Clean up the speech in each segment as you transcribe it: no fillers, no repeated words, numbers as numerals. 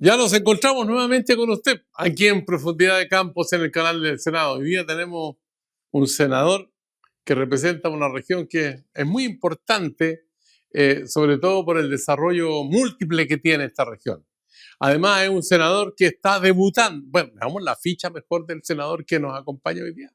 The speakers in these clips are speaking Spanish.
Ya nos encontramos nuevamente con usted aquí en Profundidad de Campos en el canal del Senado. Hoy día tenemos un senador que representa una región que es muy importante, sobre todo por el desarrollo múltiple que tiene esta región. Además es un senador que está debutando. Bueno, veamos la ficha mejor del senador que nos acompaña hoy día.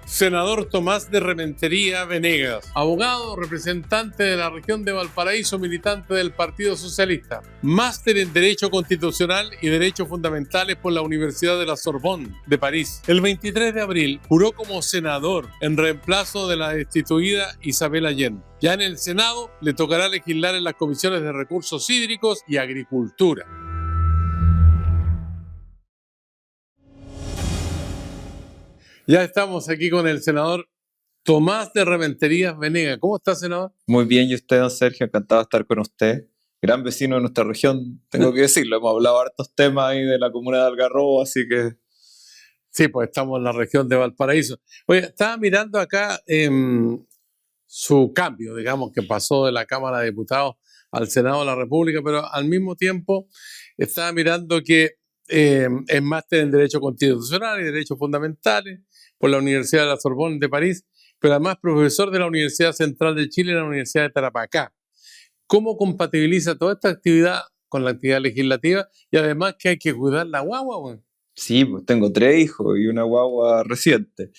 Senador Tomás de Rementería Venegas, abogado, representante de la región de Valparaíso, militante del Partido Socialista, máster en Derecho Constitucional y Derechos Fundamentales por la Universidad de la Sorbonne de París. El 23 de abril juró como senador en reemplazo de la destituida Isabel Allende. Ya en el Senado le tocará legislar en las comisiones de Recursos Hídricos y Agricultura. Ya estamos aquí con el senador Tomás de Rementería Venegas. ¿Cómo está, senador? Muy bien, y usted, don Sergio, encantado de estar con usted. Gran vecino de nuestra región, tengo que decirlo. Hemos hablado hartos temas ahí de la comuna de Algarrobo, así que... Sí, pues estamos en la región de Valparaíso. Oye, estaba mirando acá su cambio, digamos, que pasó de la Cámara de Diputados al Senado de la República, pero al mismo tiempo estaba mirando que es máster en Derecho Constitucional y Derechos Fundamentales por la Universidad de la Sorbonne de París, pero además profesor de la Universidad Central de Chile y la Universidad de Tarapacá. ¿Cómo compatibiliza toda esta actividad con la actividad legislativa y además que hay que cuidar la guagua, güey? Sí, pues tengo 3 hijos y una guagua reciente.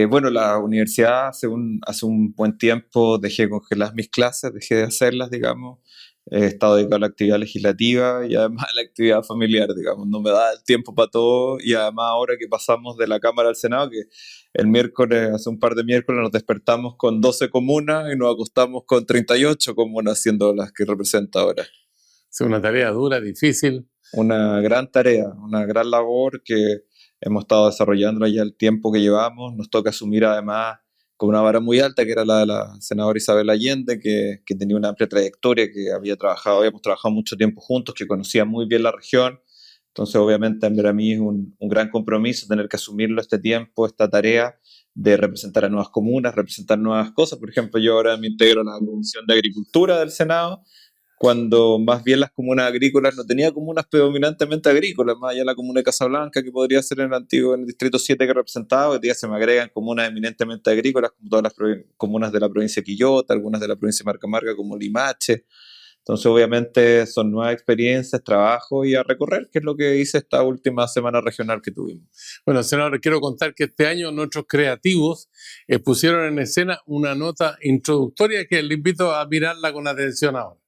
Bueno, la universidad hace un buen tiempo dejé de congelar mis clases, dejé de hacerlas, digamos. He estado dedicado a la actividad legislativa y además a la actividad familiar, digamos. No me da el tiempo para todo y además ahora que pasamos de la Cámara al Senado, que el miércoles, hace un par de miércoles, nos despertamos con 12 comunas y nos acostamos con 38 comunas, siendo las que representa ahora. Es una tarea dura, difícil. Una gran tarea, una gran labor que hemos estado desarrollando ya el tiempo que llevamos. Nos toca asumir además con una vara muy alta, que era la de la senadora Isabel Allende, que tenía una amplia trayectoria, que habíamos trabajado mucho tiempo juntos, que conocía muy bien la región. Entonces, obviamente, para mí es un gran compromiso tener que asumirlo este tiempo, esta tarea de representar a nuevas comunas, representar nuevas cosas. Por ejemplo, yo ahora me integro a la Comisión de Agricultura del Senado, cuando más bien las comunas agrícolas no tenía comunas predominantemente agrícolas, más allá de la comuna de Casablanca, que podría ser en el distrito 7 que representaba, hoy día se me agregan comunas eminentemente agrícolas, como todas las comunas de la provincia de Quillota, algunas de la provincia de Marca Marca, como Limache. Entonces, obviamente, son nuevas experiencias, trabajo y a recorrer, que es lo que hice esta última semana regional que tuvimos. Bueno, senador, quiero contar que este año nuestros creativos pusieron en escena una nota introductoria que le invito a mirarla con atención ahora.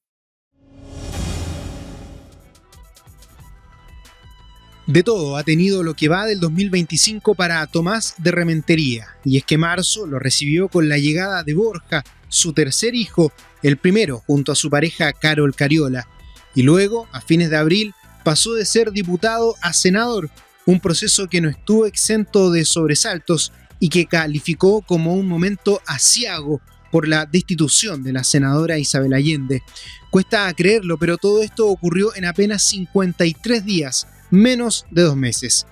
De todo ha tenido lo que va del 2025 para Tomás de Rementería, y es que marzo lo recibió con la llegada de Borja, su tercer hijo, el primero junto a su pareja Carol Cariola, y luego, a fines de abril, pasó de ser diputado a senador, un proceso que no estuvo exento de sobresaltos y que calificó como un momento aciago por la destitución de la senadora Isabel Allende. Cuesta creerlo, pero todo esto ocurrió en apenas 53 días, menos de 2 meses.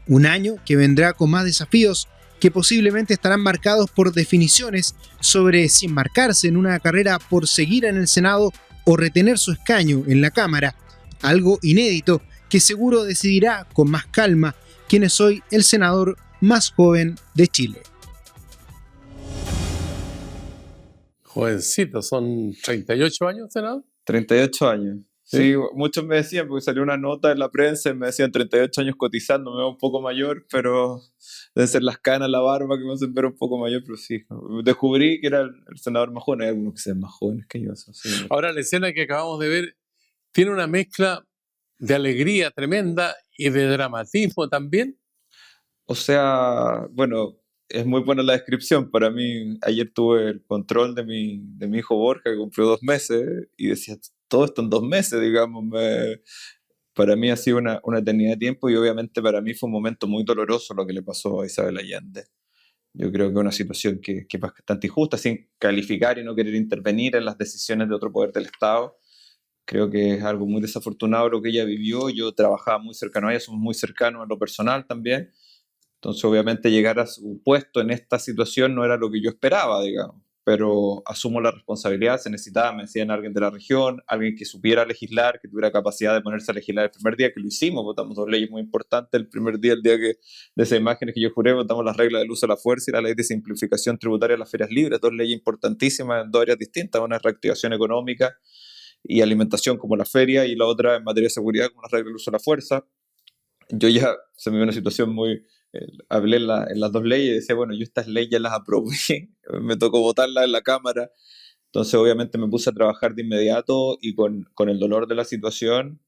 Un año que vendrá con más desafíos que posiblemente estarán marcados por definiciones sobre si embarcarse en una carrera por seguir en el Senado o retener su escaño en la Cámara, algo inédito que seguro decidirá con más calma quién es hoy el senador más joven de Chile. Jovencito, ¿son 38 años, senador? 38 años. Sí, muchos me decían, porque salió una nota en la prensa y me decían 38 años cotizando, me veo un poco mayor, pero deben ser las canas, la barba que me hacen ver un poco mayor, pero sí. Descubrí que era el senador más joven, hay algunos que sean más jóvenes que yo. Eso, sí. Ahora, la escena que acabamos de ver tiene una mezcla de alegría tremenda y de dramatismo también. O sea, bueno, es muy buena la descripción. Para mí, ayer tuve el control de mi hijo Borja, que cumplió 2 meses, y decía, todo esto en 2 meses, digamos. Para mí ha sido una eternidad de tiempo y obviamente para mí fue un momento muy doloroso lo que le pasó a Isabel Allende. Yo creo que es una situación que es bastante injusta, sin calificar y no querer intervenir en las decisiones de otro poder del Estado. Creo que es algo muy desafortunado lo que ella vivió. Yo trabajaba muy cercano a ella, somos muy cercanos en lo personal también. Entonces, obviamente, llegar a su puesto en esta situación no era lo que yo esperaba, digamos. pero asumo la responsabilidad. Se necesitaba, me decían, alguien de la región, alguien que supiera legislar, que tuviera capacidad de ponerse a legislar el primer día, que lo hicimos. Votamos 2 leyes muy importantes el primer día, el día de esas imágenes que yo juré. Votamos las reglas del uso de la fuerza y la ley de simplificación tributaria de las ferias libres, 2 leyes importantísimas en 2 áreas distintas: una es reactivación económica y alimentación como la feria, y la otra en materia de seguridad como la regla del uso de la fuerza. Yo ya se me dio una situación muy... hablé en las 2 leyes y decía, bueno, yo estas leyes ya las aprobé, me tocó votarlas en la Cámara. Entonces obviamente me puse a trabajar de inmediato y con el dolor de la situación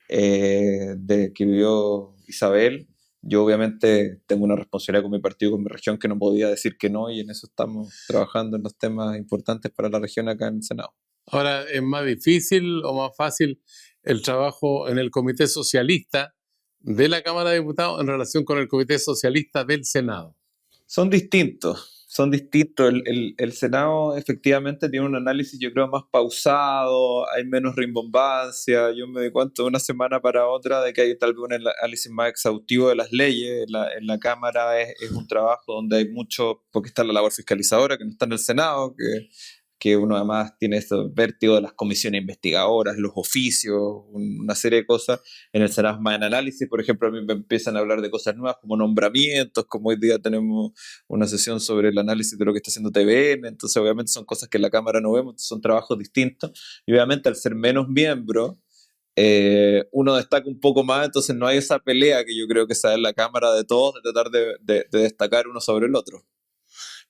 de que vivió Isabel. Yo obviamente tengo una responsabilidad con mi partido, con mi región, que no podía decir que no, y en eso estamos trabajando en los temas importantes para la región acá en el Senado. Ahora, ¿es más difícil o más fácil el trabajo en el Comité Socialista de la Cámara de Diputados en relación con el Comité Socialista del Senado? Son distintos, son distintos. El Senado efectivamente tiene un análisis, yo creo, más pausado, hay menos rimbombancia. Yo me doy cuenta de una semana para otra de que hay tal vez un análisis más exhaustivo de las leyes. En la Cámara es un trabajo donde hay mucho, porque está la labor fiscalizadora, que no está en el Senado, que uno además tiene ese vértigo de las comisiones investigadoras, los oficios, una serie de cosas. En el Senado es más en análisis. Por ejemplo, a mí me empiezan a hablar de cosas nuevas como nombramientos, como hoy día tenemos una sesión sobre el análisis de lo que está haciendo TVN. Entonces obviamente son cosas que en la Cámara no vemos, son trabajos distintos, y obviamente al ser menos miembros uno destaca un poco más. Entonces no hay esa pelea que yo creo que se da en la Cámara de todos, de tratar de destacar uno sobre el otro.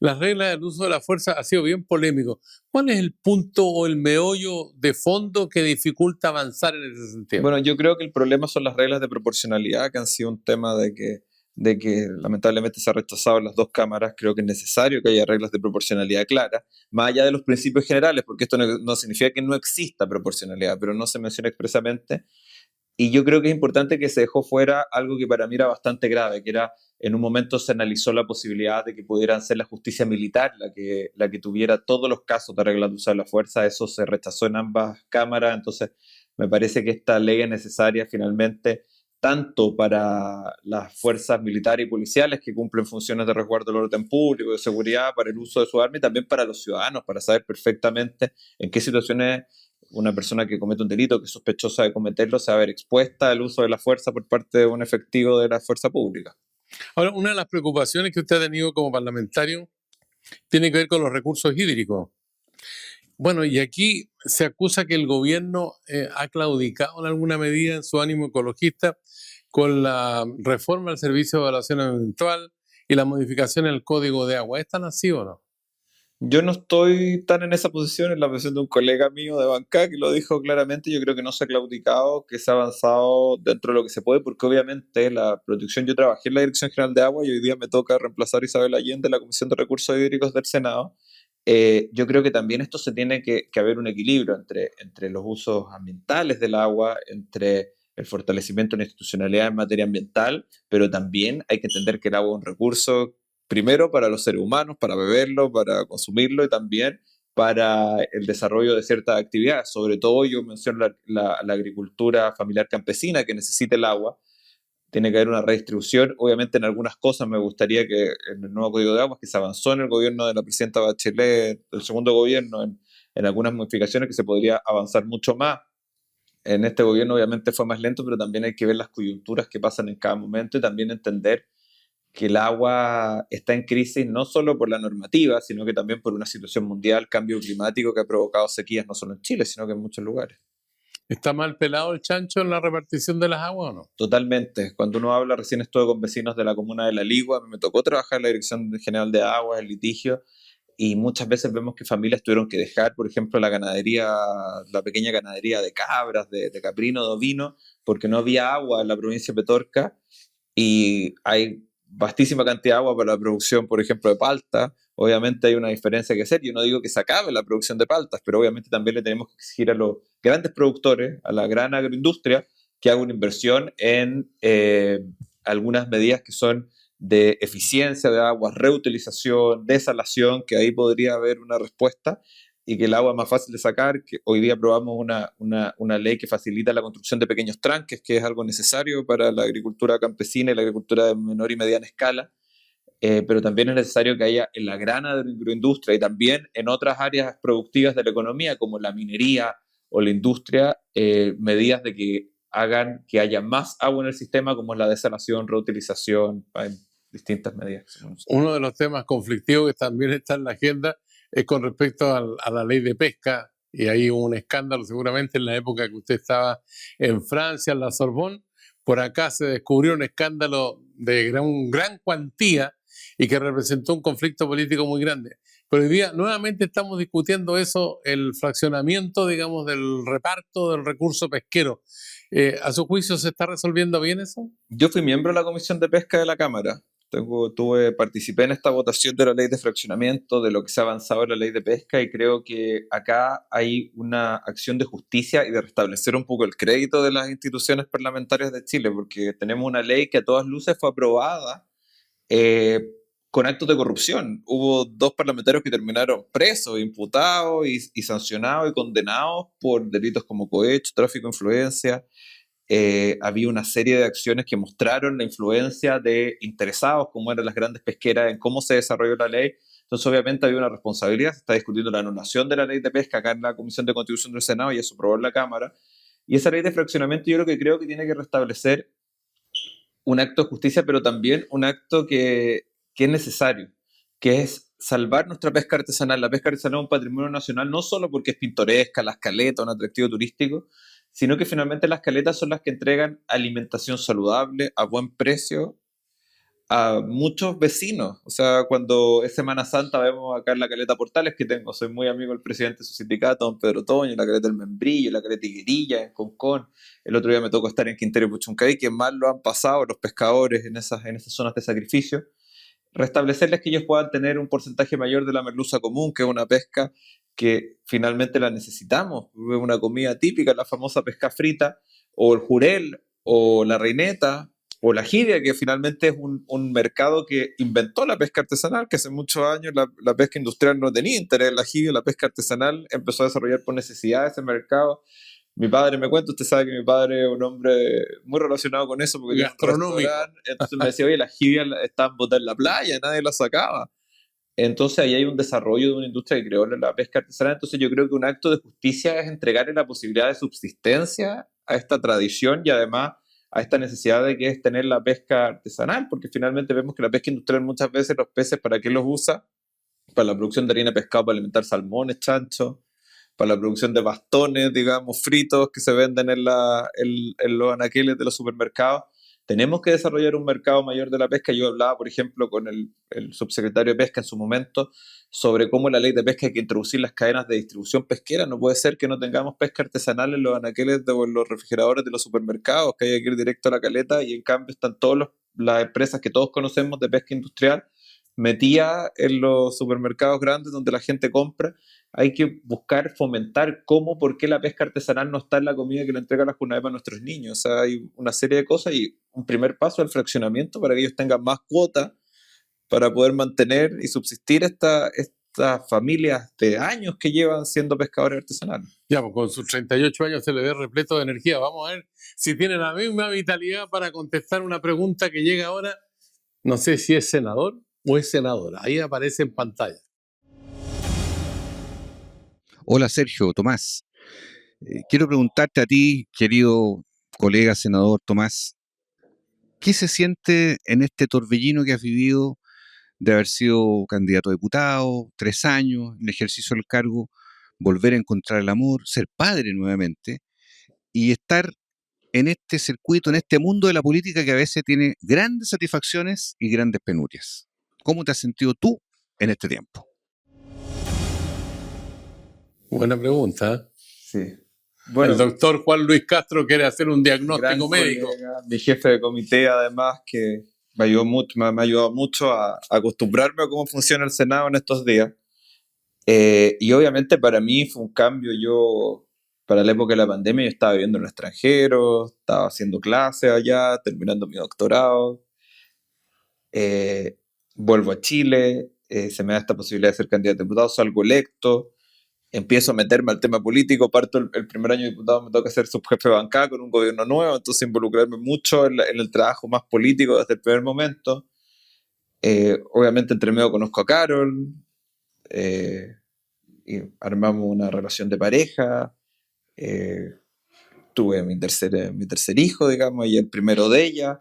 Las reglas del uso de la fuerza ha sido bien polémico. ¿Cuál es el punto o el meollo de fondo que dificulta avanzar en ese sentido? Bueno, yo creo que el problema son las reglas de proporcionalidad, que han sido un tema de que lamentablemente se ha rechazado en las 2 cámaras. Creo que es necesario que haya reglas de proporcionalidad claras, más allá de los principios generales, porque esto no significa que no exista proporcionalidad, pero no se menciona expresamente. Y yo creo que es importante que se dejó fuera algo que para mí era bastante grave, que era, en un momento se analizó la posibilidad de que pudieran ser la justicia militar la que tuviera todos los casos de reglas de uso de la fuerza. Eso se rechazó en ambas cámaras. Entonces me parece que esta ley es necesaria finalmente tanto para las fuerzas militares y policiales que cumplen funciones de resguardo del orden público, de seguridad, para el uso de su arma, y también para los ciudadanos, para saber perfectamente en qué situaciones una persona que comete un delito, que es sospechosa de cometerlo, se va a ver expuesta al uso de la fuerza por parte de un efectivo de la fuerza pública. Ahora, una de las preocupaciones que usted ha tenido como parlamentario tiene que ver con los recursos hídricos. Bueno, y aquí se acusa que el gobierno ha claudicado en alguna medida en su ánimo ecologista con la reforma del Servicio de Evaluación Ambiental y la modificación en el Código de Agua. ¿Es tan así o no? Yo no estoy tan en esa posición, en la posición de un colega mío de bancada que lo dijo claramente. Yo creo que no se ha claudicado, que se ha avanzado dentro de lo que se puede, porque obviamente la protección, yo trabajé en la Dirección General de Agua y hoy día me toca reemplazar a Isabel Allende en la Comisión de Recursos Hídricos del Senado. Yo creo que también esto se tiene que haber un equilibrio entre los usos ambientales del agua, entre el fortalecimiento de la institucionalidad en materia ambiental, pero también hay que entender que el agua es un recurso primero para los seres humanos, para beberlo, para consumirlo, y también para el desarrollo de ciertas actividades. Sobre todo yo menciono la agricultura familiar campesina, que necesita el agua. Tiene que haber una redistribución. Obviamente en algunas cosas me gustaría que en el nuevo Código de Aguas, que se avanzó en el gobierno de la presidenta Bachelet, el segundo gobierno, en algunas modificaciones que se podría avanzar mucho más. En este gobierno obviamente fue más lento, pero también hay que ver las coyunturas que pasan en cada momento y también entender que el agua está en crisis no solo por la normativa, sino que también por una situación mundial, cambio climático, que ha provocado sequías no solo en Chile, sino que en muchos lugares. ¿Está mal pelado el chancho en la repartición de las aguas o no? Totalmente. Cuando uno habla, recién estuve con vecinos de la comuna de La Ligua, me tocó trabajar en la Dirección General de Aguas, el litigio, y muchas veces vemos que familias tuvieron que dejar, por ejemplo, la ganadería, la pequeña ganadería de cabras, de caprino, de ovino, porque no había agua en la provincia de Petorca, y hay vastísima cantidad de agua para la producción, por ejemplo, de palta. Obviamente hay una diferencia que hacer. Yo no digo que se acabe la producción de paltas, pero obviamente también le tenemos que exigir a los grandes productores, a la gran agroindustria, que haga una inversión en algunas medidas que son de eficiencia de agua, reutilización, desalación, que ahí podría haber una respuesta, y que el agua es más fácil de sacar. Que hoy día aprobamos una ley que facilita la construcción de pequeños tranques, que es algo necesario para la agricultura campesina y la agricultura de menor y mediana escala. pero también es necesario que haya en la gran agroindustria y también en otras áreas productivas de la economía, como la minería o la industria, medidas de que hagan que haya más agua en el sistema, como es la desalación, reutilización, en distintas medidas. Uno de los temas conflictivos que también está en la agenda es con respecto a la ley de pesca, y hay un escándalo seguramente en la época que usted estaba en Francia, en la Sorbonne. Por acá se descubrió un escándalo de gran cuantía y que representó un conflicto político muy grande. Pero hoy día nuevamente estamos discutiendo eso, el fraccionamiento, digamos, del reparto del recurso pesquero. ¿A su juicio se está resolviendo bien eso? Yo fui miembro de la Comisión de Pesca de la Cámara. Participé en esta votación de la ley de fraccionamiento, de lo que se ha avanzado en la ley de pesca, y creo que acá hay una acción de justicia y de restablecer un poco el crédito de las instituciones parlamentarias de Chile, porque tenemos una ley que a todas luces fue aprobada con actos de corrupción. Hubo 2 parlamentarios que terminaron presos, imputados y sancionados y condenados por delitos como cohecho, tráfico de influencia. Había una serie de acciones que mostraron la influencia de interesados, como eran las grandes pesqueras, en cómo se desarrolló la ley. Entonces, obviamente, había una responsabilidad. Se está discutiendo la anulación de la ley de pesca acá en la Comisión de Constitución del Senado y eso aprobó en la Cámara. Y esa ley de fraccionamiento yo creo que tiene que restablecer un acto de justicia, pero también un acto que es necesario, que es salvar nuestra pesca artesanal. La pesca artesanal es un patrimonio nacional, no solo porque es pintoresca, las caletas, un atractivo turístico, sino que finalmente las caletas son las que entregan alimentación saludable a buen precio a muchos vecinos. O sea, cuando es Semana Santa vemos acá en la caleta Portales, que soy muy amigo del presidente de su sindicato, don Pedro Toño, la caleta del Membrillo, la caleta Higuerilla, en Concón. El otro día me tocó estar en Quintero y Puchuncaví, que más lo han pasado los pescadores en esas zonas de sacrificio. Restablecerles que ellos puedan tener un porcentaje mayor de la merluza común, que es una pesca que finalmente la necesitamos. Es una comida típica, la famosa pesca frita, o el jurel, o la reineta, o la jibia, que finalmente es un mercado que inventó la pesca artesanal, que hace muchos años la pesca industrial no tenía interés en la jibia. La pesca artesanal empezó a desarrollar por necesidad de ese mercado. Mi padre me cuenta, usted sabe que mi padre es un hombre muy relacionado con eso, porque tiene un restaurante. Entonces me decía, oye, las jibias estaban botadas en la playa, nadie las sacaba. Entonces ahí hay un desarrollo de una industria que creó la pesca artesanal. Entonces yo creo que un acto de justicia es entregarle la posibilidad de subsistencia a esta tradición y además a esta necesidad de que es tener la pesca artesanal, porque finalmente vemos que la pesca industrial muchas veces los peces, ¿para qué los usa? Para la producción de harina de pescado, para alimentar salmones, chanchos, para la producción de bastones, digamos, fritos que se venden en los anaqueles de los supermercados. Tenemos que desarrollar un mercado mayor de la pesca. Yo hablaba, por ejemplo, con el subsecretario de Pesca en su momento sobre cómo la ley de pesca hay que introducir las cadenas de distribución pesquera. No puede ser que no tengamos pesca artesanal en los anaqueles o en los refrigeradores de los supermercados, que haya que ir directo a la caleta, y en cambio están todas las empresas que todos conocemos de pesca industrial metidas en los supermercados grandes donde la gente compra. Hay que buscar fomentar por qué la pesca artesanal no está en la comida que le entregan las Conadep a nuestros niños. O sea, hay una serie de cosas y un primer paso es el fraccionamiento para que ellos tengan más cuotas para poder mantener y subsistir estas familias de años que llevan siendo pescadores artesanales. Ya, pues con sus 38 años se le ve repleto de energía. Vamos a ver si tiene la misma vitalidad para contestar una pregunta que llega ahora. No sé si es senador o es senadora. Ahí aparece en pantalla. Hola Sergio, Tomás. Quiero preguntarte a ti, querido colega senador Tomás, ¿qué se siente en este torbellino que has vivido de haber sido candidato a diputado, 3 años en ejercicio del cargo, volver a encontrar el amor, ser padre nuevamente y estar en este circuito, en este mundo de la política que a veces tiene grandes satisfacciones y grandes penurias? ¿Cómo te has sentido tú en este tiempo? Buena pregunta. Sí. Bueno, el doctor Juan Luis Castro quiere hacer un diagnóstico médico. Colega, mi jefe de comité, además, que me ha ayudado mucho a acostumbrarme a cómo funciona el Senado en estos días. Y obviamente para mí fue un cambio. Para la época de la pandemia, yo estaba viviendo en el extranjero, estaba haciendo clases allá, terminando mi doctorado. Vuelvo a Chile, se me da esta posibilidad de ser candidato a diputado, salgo electo. Empiezo a meterme al tema político, parto el primer año de diputado, me toca ser subjefe de bancada con un gobierno nuevo, entonces involucrarme mucho en el trabajo más político desde el primer momento. Obviamente entre medio conozco a Carol, y armamos una relación de pareja, tuve mi tercer hijo, digamos, y el primero de ella,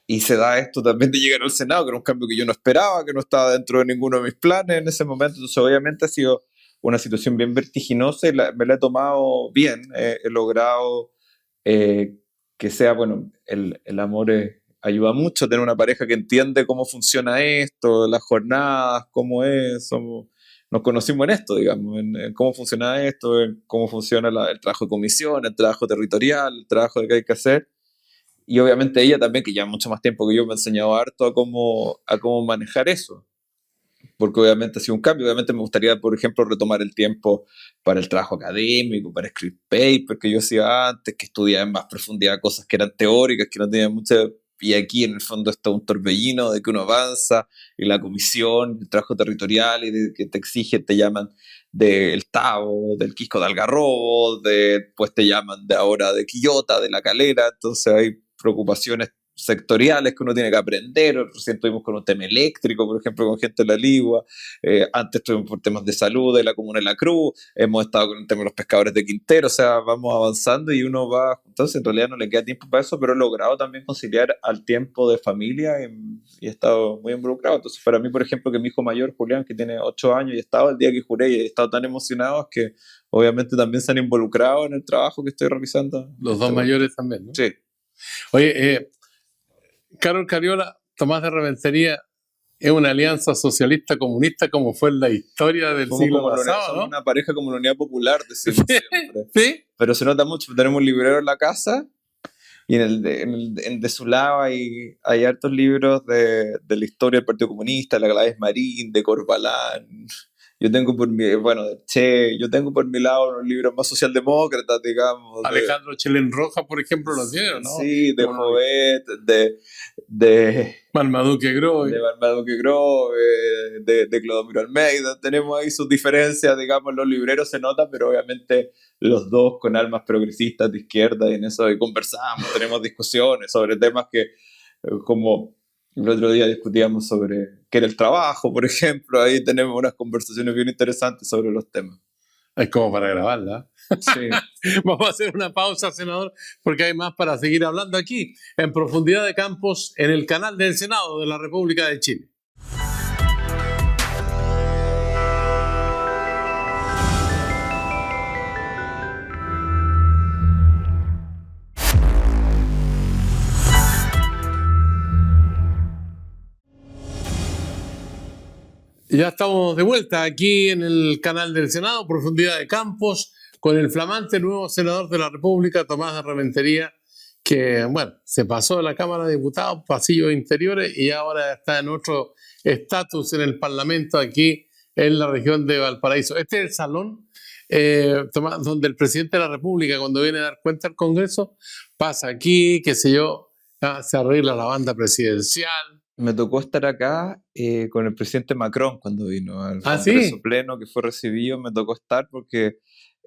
y se da esto también de llegar al Senado, que era un cambio que yo no esperaba, que no estaba dentro de ninguno de mis planes en ese momento. Entonces obviamente ha sido una situación bien vertiginosa y me la he tomado bien. He logrado que sea, bueno, el amor ayuda mucho, tener una pareja que entiende cómo funciona esto, las jornadas, cómo es, nos conocimos en esto, digamos, en cómo funciona esto, en cómo funciona el trabajo de comisión, el trabajo territorial, el trabajo que hay que hacer. Y obviamente ella también, que lleva mucho más tiempo que yo, me ha enseñado harto a cómo manejar eso. Porque obviamente ha sido un cambio. Obviamente me gustaría, por ejemplo, retomar el tiempo para el trabajo académico, para escribir papers que yo hacía antes, que estudiaba en más profundidad cosas que eran teóricas, que no tenían mucha... Y aquí en el fondo está un torbellino de que uno avanza, y la comisión, el trabajo territorial, y de que te exigen, te llaman del Tabo, del Quisco de Algarrobo, después te llaman de ahora de Quillota, de La Calera. Entonces hay preocupaciones sectoriales que uno tiene que aprender. Recién estuvimos con un tema eléctrico, por ejemplo, con gente de la Ligua. Antes estuvimos por temas de salud de la Comuna de la Cruz. Hemos estado con el tema de los pescadores de Quintero. O sea, vamos avanzando y uno va. Entonces, en realidad no le queda tiempo para eso, pero he logrado también conciliar al tiempo de familia y he estado muy involucrado. Entonces, para mí, por ejemplo, que mi hijo mayor, Julián, que tiene 8 años, y estaba el día que juré y he estado tan emocionado, es que obviamente también se han involucrado en el trabajo que estoy realizando. Los dos mayores también, ¿no? Sí. Oye, Carol Cariola, Tomás de Rementería, es una alianza socialista-comunista como fue en la historia del siglo pasado, somos ¿no? una pareja como la unidad popular, decimos siempre. Sí. Pero se nota mucho, tenemos un librero en la casa y de su lado hay hartos libros de la historia del Partido Comunista, de la Gladys Marín, de Corbalán. Yo tengo por mi, bueno, de Che, yo tengo por mi lado unos libros más socialdemócratas, digamos. Alejandro Chelén Roja, por ejemplo, los tiene, ¿no? Sí, de Bueno, Jovet, de Marmaduke Groy. de Marmaduke Groy, de Clodomiro Almeida. Tenemos ahí sus diferencias, digamos, los libreros se nota, pero obviamente los dos con almas progresistas de izquierda, y en eso conversamos, tenemos discusiones sobre temas que, como el otro día discutíamos sobre qué era el trabajo, por ejemplo. Ahí tenemos unas conversaciones bien interesantes sobre los temas. Es como para grabarla. Sí. Vamos a hacer una pausa, senador, porque hay más para seguir hablando aquí, en Profundidad de Campos, en el canal del Senado de la República de Chile. Ya estamos de vuelta aquí en el canal del Senado, Profundidad de Campos, con el flamante nuevo senador de la República, Tomás de Rementería, que, bueno, se pasó de la Cámara de Diputados, pasillos interiores, y ahora está en otro estatus en el Parlamento aquí en la región de Valparaíso. Este es el salón, Tomás, donde el presidente de la República, cuando viene a dar cuenta al Congreso, pasa aquí, qué sé yo, se arregla la banda presidencial. Me tocó estar acá con el presidente Macron cuando vino al ¿Sí? Congreso Pleno, que fue recibido. Me tocó estar porque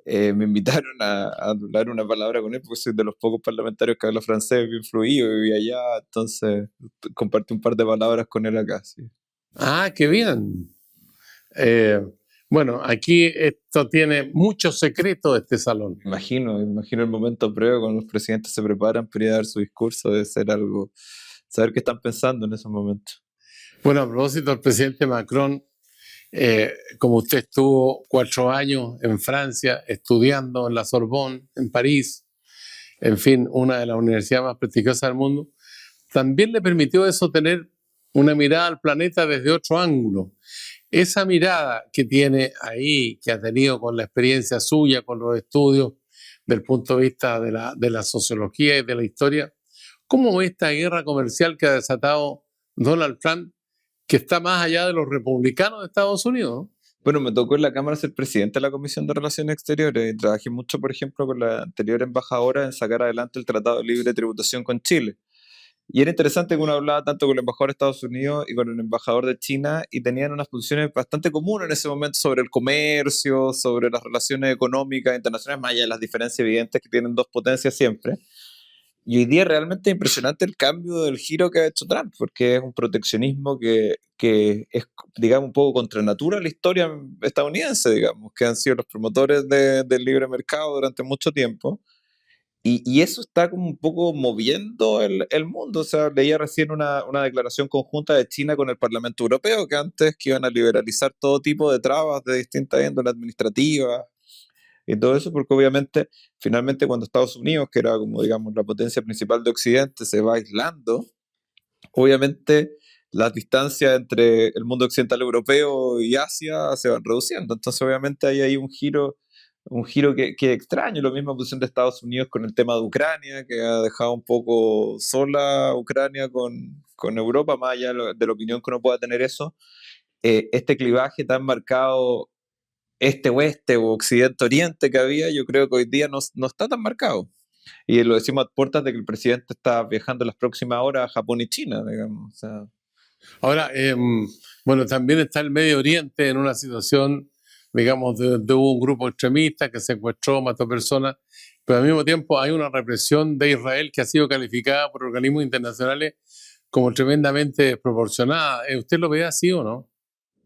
me invitaron a hablar una palabra con él, porque soy de los pocos parlamentarios que habla francés, bien fluido, vivía allá, entonces compartí un par de palabras con él acá. Sí. Ah, qué bien. Bueno, aquí esto tiene muchos secretos, este salón. Imagino el momento previo cuando los presidentes se preparan para ir a dar su discurso, debe ser algo, saber qué están pensando en esos momentos. Bueno, a propósito del presidente Macron, como usted estuvo 4 años en Francia estudiando en la Sorbonne, en París, en fin, una de las universidades más prestigiosas del mundo, también le permitió eso tener una mirada al planeta desde otro ángulo. Esa mirada que tiene ahí, que ha tenido con la experiencia suya, con los estudios del punto de vista de la sociología y de la historia, ¿cómo ve esta guerra comercial que ha desatado Donald Trump, que está más allá de los republicanos de Estados Unidos, ¿no? Bueno, me tocó en la Cámara ser presidente de la Comisión de Relaciones Exteriores y trabajé mucho, por ejemplo, con la anterior embajadora en sacar adelante el Tratado de Libre Tributación con Chile. Y era interesante que uno hablaba tanto con el embajador de Estados Unidos y con el embajador de China, y tenían unas posiciones bastante comunes en ese momento sobre el comercio, sobre las relaciones económicas internacionales, más allá de las diferencias evidentes que tienen dos potencias siempre. hoy día realmente es impresionante el cambio del giro que ha hecho Trump, porque es un proteccionismo que es, digamos, un poco contra natura en la historia estadounidense, digamos, que han sido los promotores del libre mercado durante mucho tiempo. Y eso está como un poco moviendo el mundo. O sea, leía recién una declaración conjunta de China con el Parlamento Europeo, que antes que iban a liberalizar todo tipo de trabas de distinta índole administrativa y todo eso, porque obviamente, finalmente cuando Estados Unidos, que era como, digamos, la potencia principal de Occidente, se va aislando, obviamente las distancias entre el mundo occidental europeo y Asia se van reduciendo. Entonces, obviamente, hay ahí un giro que extraño. Lo mismo posición de Estados Unidos con el tema de Ucrania, que ha dejado un poco sola a Ucrania con Europa, más allá de la opinión que uno pueda tener eso. Este clivaje tan marcado este-oeste o occidente-oriente que había, yo creo que hoy día no está tan marcado. Y lo decimos a puertas de que el presidente está viajando en las próximas horas a Japón y China, digamos. O sea, Ahora, bueno, también está el Medio Oriente en una situación, digamos, de un grupo extremista que secuestró, mató personas, pero al mismo tiempo hay una represión de Israel que ha sido calificada por organismos internacionales como tremendamente desproporcionada. ¿Usted lo ve así o no?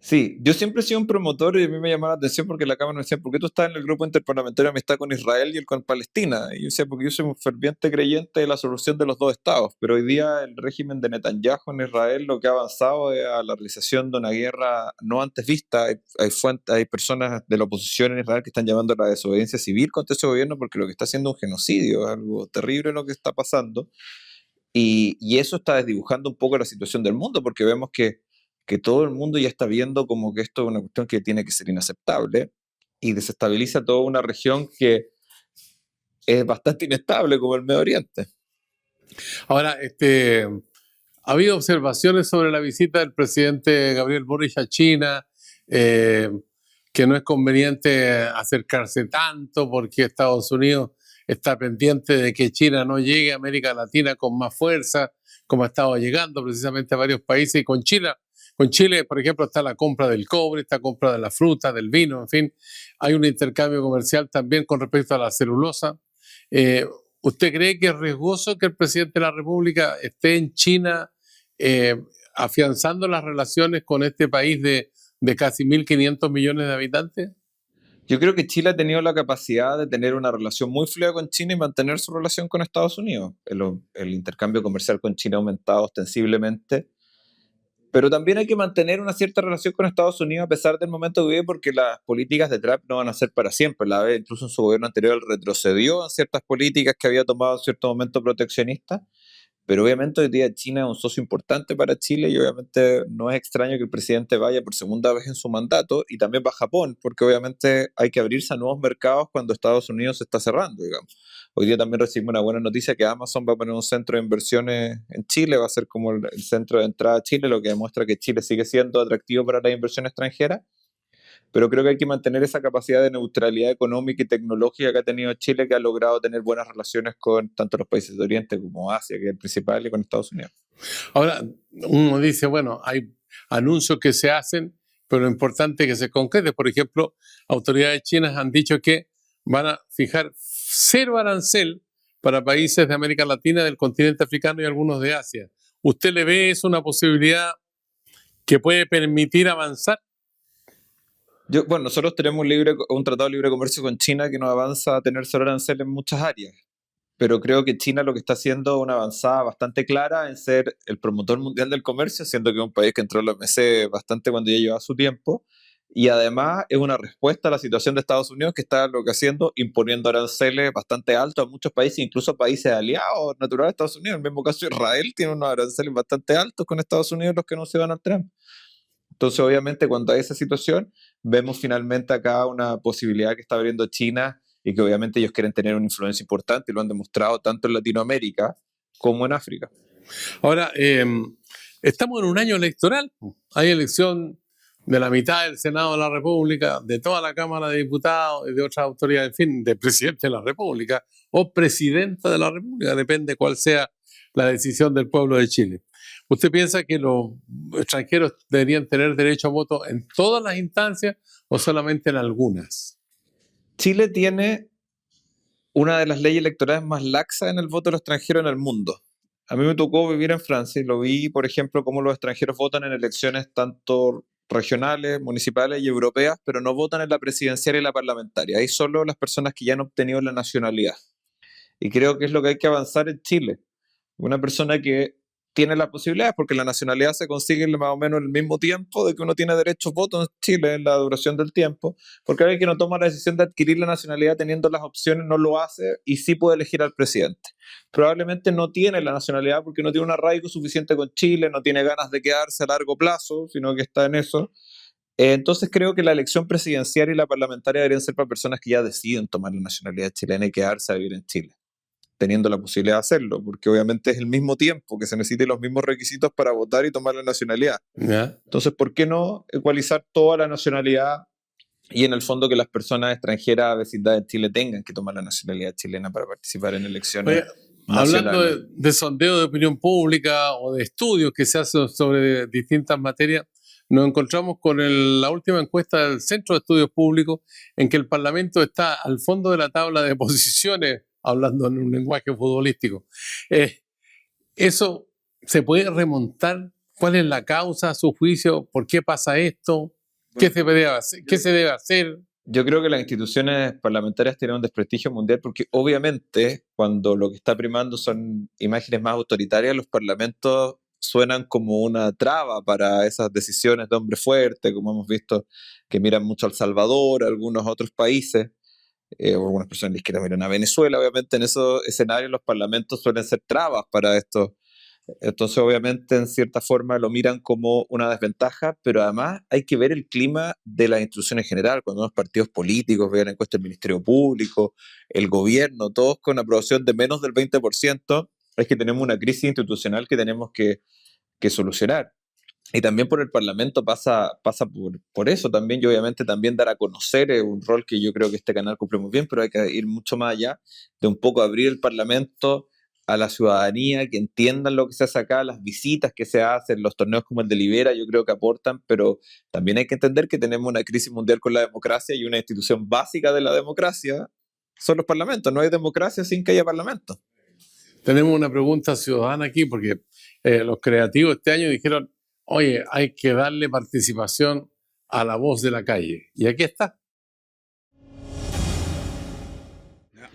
sí, yo siempre he sido un promotor y a mí me llamaba la atención porque la Cámara me decía, ¿por qué tú estás en el grupo interparlamentario de amistad con Israel y el con Palestina? Y yo decía, porque yo soy un ferviente creyente de la solución de los dos estados, pero hoy día el régimen de Netanyahu en Israel lo que ha avanzado es a la realización de una guerra no antes vista. Hay personas de la oposición en Israel que están llamando a la desobediencia civil contra ese gobierno porque lo que está haciendo es un genocidio, es algo terrible lo que está pasando. Y eso está desdibujando un poco la situación del mundo, porque vemos que todo el mundo ya está viendo como que esto es una cuestión que tiene que ser inaceptable y desestabiliza toda una región que es bastante inestable como el Medio Oriente. Ahora, ha habido observaciones sobre la visita del presidente Gabriel Boric a China, eh, que no es conveniente acercarse tanto porque Estados Unidos está pendiente de que China no llegue a América Latina con más fuerza, como ha estado llegando precisamente a varios países. Y con Chile, por ejemplo, está la compra del cobre, está la compra de la fruta, del vino, en fin. Hay un intercambio comercial también con respecto a la celulosa. Eh, ¿Usted cree que es riesgoso que el presidente de la República esté en China eh, afianzando las relaciones con este país de casi 1.500 millones de habitantes? Yo creo que Chile ha tenido la capacidad de tener una relación muy fluida con China y mantener su relación con Estados Unidos. El intercambio comercial con China ha aumentado ostensiblemente, pero también hay que mantener una cierta relación con Estados Unidos a pesar del momento que vive, porque las políticas de Trump no van a ser para siempre. Incluso en su gobierno anterior él retrocedió en ciertas políticas que había tomado en cierto momento proteccionistas, pero obviamente hoy día China es un socio importante para Chile y obviamente no es extraño que el presidente vaya por segunda vez en su mandato y también va a Japón, porque obviamente hay que abrirse a nuevos mercados cuando Estados Unidos se está cerrando, digamos. Hoy día también recibimos una buena noticia que Amazon va a poner un centro de inversiones en Chile, va a ser como el centro de entrada a Chile, lo que demuestra que Chile sigue siendo atractivo para la inversión extranjera, pero creo que hay que mantener esa capacidad de neutralidad económica y tecnológica que ha tenido Chile, que ha logrado tener buenas relaciones con tanto los países de Oriente como Asia, que es el principal, y con Estados Unidos. Ahora, uno dice, bueno, hay anuncios que se hacen, pero lo importante es que se concrete. Por ejemplo, autoridades chinas han dicho que van a fijar cero arancel para países de América Latina, del continente africano y algunos de Asia. ¿Usted le ve eso una posibilidad que puede permitir avanzar? Bueno, nosotros tenemos un tratado de libre comercio con China que nos avanza a tener cero arancel en muchas áreas, pero creo que China lo que está haciendo es una avanzada bastante clara en ser el promotor mundial del comercio, siendo que es un país que entró a la OMC bastante cuando ya lleva su tiempo, y además es una respuesta a la situación de Estados Unidos, que está lo que haciendo, imponiendo aranceles bastante altos a muchos países, incluso países aliados naturales de Estados Unidos. En el mismo caso, Israel tiene unos aranceles bastante altos con Estados Unidos, los que anunció Donald Trump. Entonces, obviamente, cuando hay esa situación, vemos finalmente acá una posibilidad que está abriendo China y que obviamente ellos quieren tener una influencia importante y lo han demostrado tanto en Latinoamérica como en África. Ahora, estamos en un año electoral. Hay elección de la mitad del Senado de la República, de toda la Cámara de Diputados y de otras autoridades, en fin, de presidente de la República o presidenta de la República, depende cuál sea la decisión del pueblo de Chile. ¿Usted piensa que los extranjeros deberían tener derecho a voto en todas las instancias o solamente en algunas? Chile tiene una de las leyes electorales más laxas en el voto de los extranjeros en el mundo. A mí me tocó vivir en Francia y lo vi, por ejemplo, cómo los extranjeros votan en elecciones tanto regionales, municipales y europeas, pero no votan en la presidencial y la parlamentaria. Hay solo las personas que ya han obtenido la nacionalidad. Y creo que es lo que hay que avanzar en Chile. Una persona que tiene las posibilidades, porque la nacionalidad se consigue más o menos en el mismo tiempo de que uno tiene derecho a voto en Chile, en la duración del tiempo, porque alguien que no toma la decisión de adquirir la nacionalidad teniendo las opciones no lo hace y sí puede elegir al presidente. Probablemente no tiene la nacionalidad porque no tiene un arraigo suficiente con Chile, no tiene ganas de quedarse a largo plazo, sino que está en eso. Entonces creo que la elección presidencial y la parlamentaria deberían ser para personas que ya deciden tomar la nacionalidad chilena y quedarse a vivir en Chile, teniendo la posibilidad de hacerlo, porque obviamente es el mismo tiempo que se necesiten los mismos requisitos para votar y tomar la nacionalidad. ¿Ya? Entonces, ¿por qué no ecualizar toda la nacionalidad y en el fondo que las personas extranjeras a vecindad en Chile tengan que tomar la nacionalidad chilena para participar en elecciones Oye, hablando nacionales? de sondeo de opinión pública o de estudios que se hacen sobre distintas materias, nos encontramos con la última encuesta del Centro de Estudios Públicos en que el Parlamento está al fondo de la tabla de posiciones, hablando en un lenguaje futbolístico. ¿Eso se puede remontar? ¿Cuál es la causa a su juicio? ¿Por qué pasa esto? ¿Qué se debe hacer? ¿Qué se debe hacer? Yo creo que las instituciones parlamentarias tienen un desprestigio mundial porque obviamente cuando lo que está primando son imágenes más autoritarias, los parlamentos suenan como una traba para esas decisiones de hombre fuerte, como hemos visto que miran mucho a El Salvador, a algunos otros países, o algunas personas de izquierda miran a Venezuela. Obviamente en esos escenarios los parlamentos suelen ser trabas para esto. Entonces, obviamente, en cierta forma lo miran como una desventaja, pero además hay que ver el clima de las instituciones en general. Cuando los partidos políticos vean la encuesta del Ministerio Público, el gobierno, todos con aprobación de menos del 20%, es que tenemos una crisis institucional que tenemos que solucionar. Y también por el Parlamento pasa por eso también, y obviamente también dar a conocer es un rol que yo creo que este canal cumple muy bien, pero hay que ir mucho más allá de un poco abrir el Parlamento a la ciudadanía, que entiendan lo que se hace acá, las visitas que se hacen, los torneos como el de Libera, yo creo que aportan, pero también hay que entender que tenemos una crisis mundial con la democracia y una institución básica de la democracia son los parlamentos. No hay democracia sin que haya parlamento. Tenemos una pregunta ciudadana aquí porque los creativos este año dijeron, oye, hay que darle participación a la voz de la calle. Y aquí está.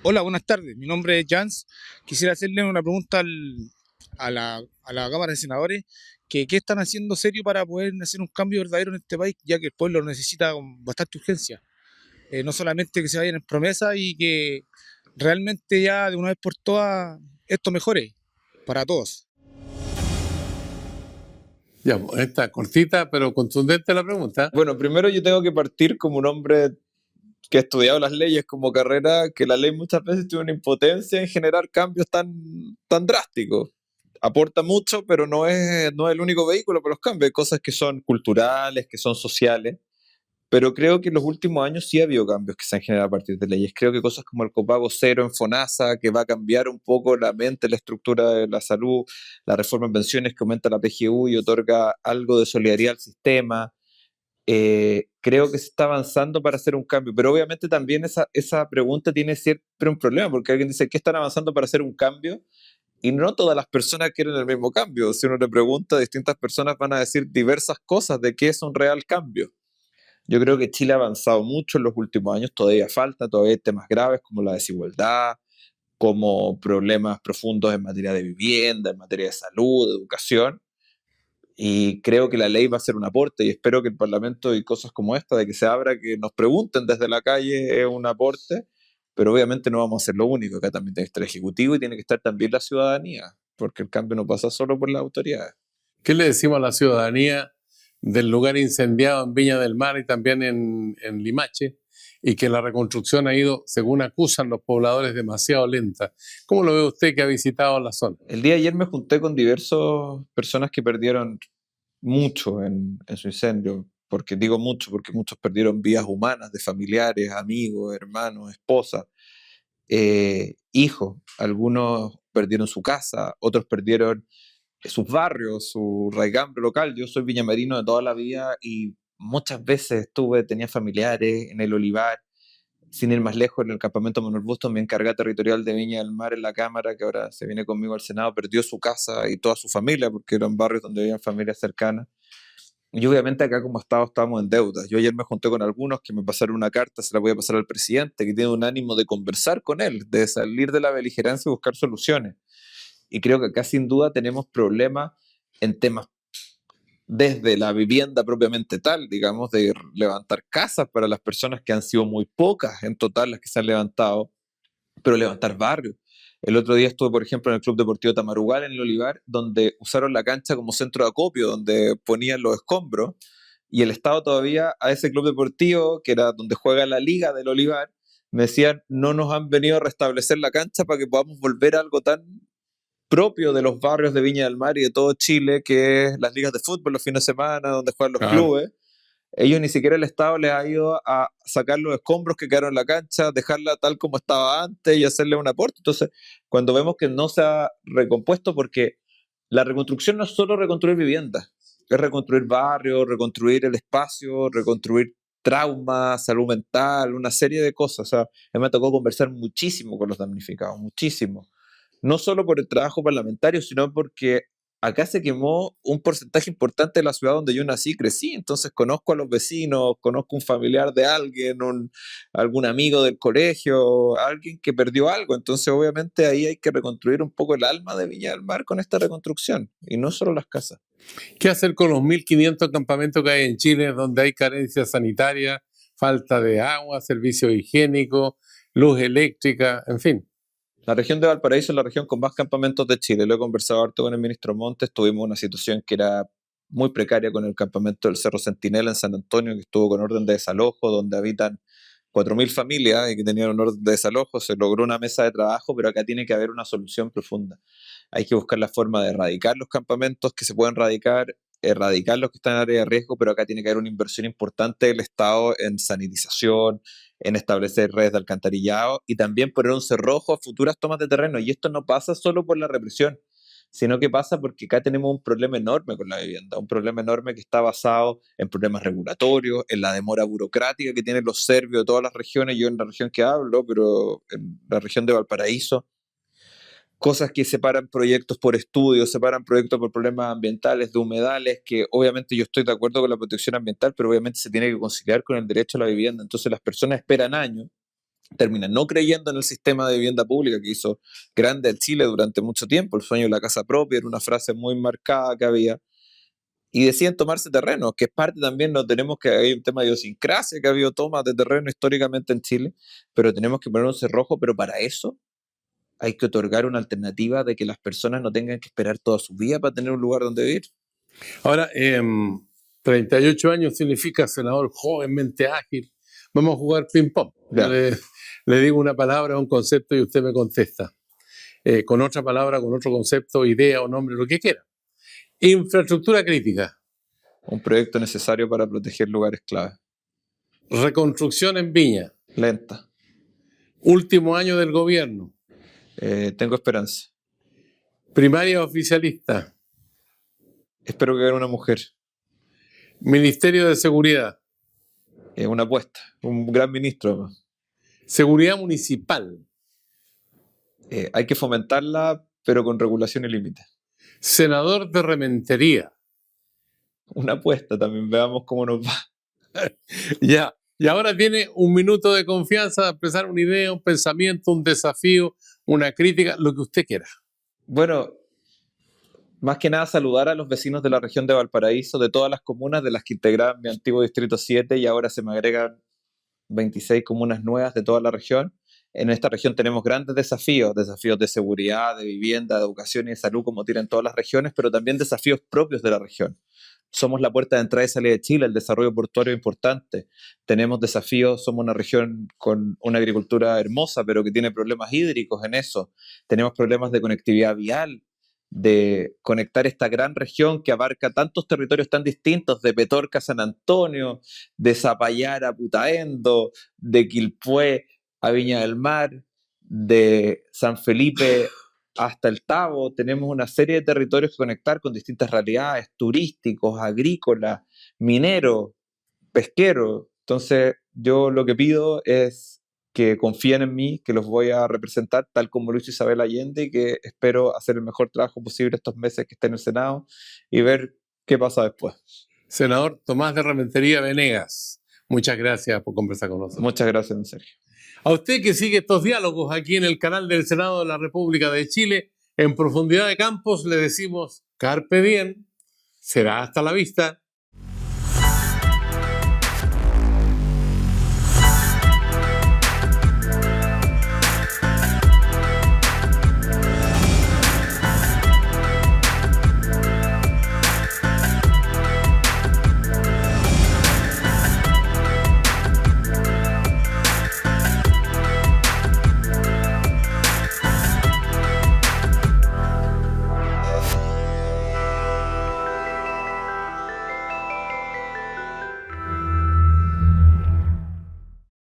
Hola, buenas tardes. Mi nombre es Jans. Quisiera hacerle una pregunta a la Cámara de Senadores, que qué están haciendo serio para poder hacer un cambio verdadero en este país, ya que el pueblo lo necesita con bastante urgencia. No solamente que se vayan en promesa y que realmente ya de una vez por todas esto mejore para todos. Ya, esta cortita pero contundente la pregunta. Bueno, primero yo tengo que partir como un hombre que ha estudiado las leyes como carrera, que la ley muchas veces tiene una impotencia en generar cambios tan drásticos. Aporta mucho, pero no es el único vehículo para los cambios. Hay cosas que son culturales, que son sociales, pero creo que en los últimos años sí ha habido cambios que se han generado a partir de leyes. Creo que cosas como el copago cero en FONASA, que va a cambiar un poco la mente, la estructura de la salud, la reforma en pensiones que aumenta la PGU y otorga algo de solidaridad al sistema. Creo que se está avanzando para hacer un cambio, pero obviamente también esa pregunta tiene siempre un problema, porque alguien dice, ¿qué están avanzando para hacer un cambio? Y no todas las personas quieren el mismo cambio. Si uno le pregunta, distintas personas van a decir diversas cosas de qué es un real cambio. Yo creo que Chile ha avanzado mucho en los últimos años, todavía falta, todavía hay temas graves como la desigualdad, como problemas profundos en materia de vivienda, en materia de salud, de educación. Y creo que la ley va a ser un aporte y espero que el Parlamento y cosas como esta, de que se abra, que nos pregunten desde la calle, es un aporte, pero obviamente no vamos a ser lo único. Acá también tiene que estar el Ejecutivo y tiene que estar también la ciudadanía, porque el cambio no pasa solo por las autoridades. ¿Qué le decimos a la ciudadanía del lugar incendiado en Viña del Mar y también en Limache, y que la reconstrucción ha ido, según acusan los pobladores, demasiado lenta? ¿Cómo lo ve usted que ha visitado la zona? El día de ayer me junté con diversas personas que perdieron mucho en su incendio, porque digo mucho, porque muchos perdieron vidas humanas de familiares, amigos, hermanos, esposas, hijos. Algunos perdieron su casa, otros perdieron sus barrios, su raigambre local. Yo soy viñamarino de toda la vida y muchas veces tenía familiares en el olivar. sin ir más lejos, en el campamento Manuel Bustos, mi encargada territorial de Viña del Mar en la Cámara, que ahora se viene conmigo al Senado, perdió su casa y toda su familia, porque eran barrios donde vivían familias cercanas. Y obviamente acá como Estado estábamos en deuda. Yo ayer me junté con algunos que me pasaron una carta, se la voy a pasar al presidente, que tiene un ánimo de conversar con él, de salir de la beligerancia y buscar soluciones. Y creo que acá sin duda tenemos problemas en temas desde la vivienda propiamente tal, digamos, de levantar casas para las personas que han sido muy pocas en total las que se han levantado, pero levantar barrios. El otro día estuve, por ejemplo, en el Club Deportivo Tamarugal, en el Olivar, donde usaron la cancha como centro de acopio, donde ponían los escombros, y el Estado todavía a ese club deportivo, que era donde juega la liga del Olivar, me decían, no nos han venido a restablecer la cancha para que podamos volver a algo tan propio de los barrios de Viña del Mar y de todo Chile, que es las ligas de fútbol los fines de semana, donde juegan los Claro. clubes. Ellos ni siquiera el Estado les ha ido a sacar los escombros que quedaron en la cancha, dejarla tal como estaba antes y hacerle un aporte. Entonces, cuando vemos que no se ha recompuesto, porque la reconstrucción no es solo reconstruir viviendas, es reconstruir barrios, reconstruir el espacio, reconstruir trauma, salud mental, una serie de cosas. O sea, a mí me tocó conversar muchísimo con los damnificados, muchísimo. No solo por el trabajo parlamentario, sino porque acá se quemó un porcentaje importante de la ciudad donde yo nací y crecí, entonces conozco a los vecinos, conozco un familiar de alguien, algún amigo del colegio, alguien que perdió algo, entonces obviamente ahí hay que reconstruir un poco el alma de Viña del Mar con esta reconstrucción, y no solo las casas. ¿Qué hacer con los 1.500 campamentos que hay en Chile donde hay carencia sanitaria, falta de agua, servicios higiénicos, luz eléctrica, en fin? La región de Valparaíso es la región con más campamentos de Chile. Lo he conversado harto con el ministro Montes. Tuvimos una situación que era muy precaria con el campamento del Cerro Centinela en San Antonio, que estuvo con orden de desalojo, donde habitan 4.000 familias y que tenían un orden de desalojo. Se logró una mesa de trabajo, pero acá tiene que haber una solución profunda. Hay que buscar la forma de erradicar los campamentos que se pueden erradicar los que están en área de riesgo, pero acá tiene que haber una inversión importante del Estado en sanitización, en establecer redes de alcantarillado y también poner un cerrojo a futuras tomas de terreno. Y esto no pasa solo por la represión, sino que pasa porque acá tenemos un problema enorme con la vivienda, un problema enorme que está basado en problemas regulatorios, en la demora burocrática que tienen los serbios de todas las regiones, yo en la región que hablo, pero en la región de Valparaíso, cosas que separan proyectos por estudios, separan proyectos por problemas ambientales, de humedales, que obviamente yo estoy de acuerdo con la protección ambiental, pero obviamente se tiene que conciliar con el derecho a la vivienda. Entonces las personas esperan años, terminan no creyendo en el sistema de vivienda pública que hizo grande el Chile durante mucho tiempo. El sueño de la casa propia era una frase muy marcada que había, y deciden tomarse terreno, que es parte también, no tenemos que, hay un tema de idiosincrasia, que ha habido tomas de terreno históricamente en Chile, pero tenemos que poner un cerrojo, pero para eso hay que otorgar una alternativa de que las personas no tengan que esperar toda su vida para tener un lugar donde vivir. Ahora, 38 años significa senador joven, mente ágil. Vamos a jugar ping-pong. Ya. Le digo una palabra, un concepto y usted me contesta. Con otra palabra, con otro concepto, idea o nombre, lo que quiera. Infraestructura crítica. Un proyecto necesario para proteger lugares clave. Reconstrucción en Viña. Lenta. Último año del gobierno. Tengo esperanza. Primaria oficialista. Espero que gane una mujer. Ministerio de Seguridad. Una apuesta. Un gran ministro, además. Seguridad municipal. Hay que fomentarla, pero con regulación y límites. Senador de Rementería. Una apuesta también, veamos cómo nos va. Ya. Y ahora tiene un minuto de confianza de expresar una idea, un pensamiento, un desafío, una crítica, lo que usted quiera. Bueno, más que nada saludar a los vecinos de la región de Valparaíso, de todas las comunas de las que integraban mi antiguo distrito 7 y ahora se me agregan 26 comunas nuevas de toda la región. En esta región tenemos grandes desafíos de seguridad, de vivienda, de educación y de salud, como tienen todas las regiones, pero también desafíos propios de la región. Somos la puerta de entrada y salida de Chile, el desarrollo portuario es importante. Tenemos desafíos, somos una región con una agricultura hermosa, pero que tiene problemas hídricos en eso. Tenemos problemas de conectividad vial, de conectar esta gran región que abarca tantos territorios tan distintos, de Petorca a San Antonio, de Zapallar a Putaendo, de Quilpué a Viña del Mar, de San Felipe hasta el Tabo. Tenemos una serie de territorios que conectar con distintas realidades, turísticos, agrícolas, mineros, pesqueros. Entonces yo lo que pido es que confíen en mí, que los voy a representar tal como lo hizo Isabel Allende y que espero hacer el mejor trabajo posible estos meses que esté en el Senado y ver qué pasa después. Senador Tomás de Rementería Venegas, muchas gracias por conversar con nosotros. Muchas gracias, don Sergio. A usted que sigue estos diálogos aquí en el canal del Senado de la República de Chile, en Profundidad de Campos, le decimos carpe diem, será hasta la vista.